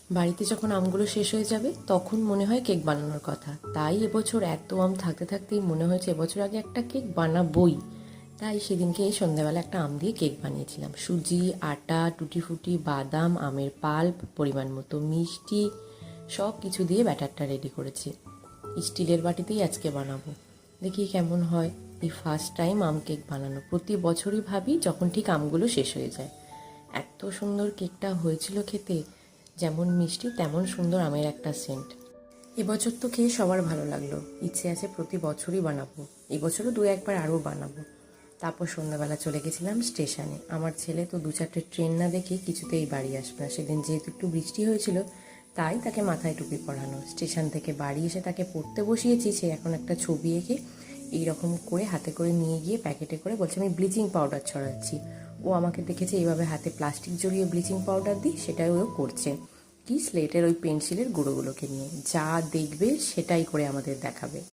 বাড়িতে যখন আমগুলো শেষ হয়ে যাবে তখন মনে হয় কেক বানানোর কথা। তাই এবছর এত আম থাকতে থাকতেই মনে হয়েছে এবছর আগে একটা কেক বানাবোই। তাই সেদিনকে এই সন্ধ্যাবেলা একটা আম দিয়ে কেক বানিয়েছিলাম। সুজি, আটা, টুটি ফুটি, বাদাম, আমের পাল্প, পরিমাণ মতো মিষ্টি, সব কিছু দিয়ে ব্যাটারটা রেডি করেছি। স্টিলের বাটিতেই আজকে বানাবো, দেখি কেমন হয়। এই ফার্স্ট টাইম আম কেক বানানো। প্রতি বছরই ভাবি যখন ঠিক আমগুলো শেষ হয়ে যায়। এত সুন্দর কেকটা হয়েছিল খেতে, যেমন মিষ্টি তেমন সুন্দর আমের একটা সেন্ট। এবছর তো খেয়ে সবার ভালো লাগলো, ইচ্ছে আছে প্রতি বছরই বানাবো। এবছরও দু একবার আরও বানাবো। তারপর সন্ধ্যাবেলা চলে গেছিলাম স্টেশনে। আমার ছেলে তো 2-4টে ট্রেন না দেখে কিছুতেই বাড়ি আসবে না। সেদিন যেহেতু একটু বৃষ্টি হয়েছিল তাই তাকে মাথায় টুপি পরানো। স্টেশন থেকে বাড়ি এসে তাকে পড়তে বসিয়েছি। সে এখন একটা ছবি এঁকে এইরকম করে হাতে করে নিয়ে গিয়ে প্যাকেটে করে বলছে আমি ব্লিচিং পাউডার ছড়াচ্ছি। ও আমাকে দেখেছে এইভাবে হাতে প্লাস্টিক জড়িয়ে ব্লিচিং পাউডার দিই, সেটাই ও করছে। কি স্লেটের ওই পেন্সিলের গুঁড়োগুলোকে নিয়ে যা দেখবে সেটাই করে আমাদের দেখাবে।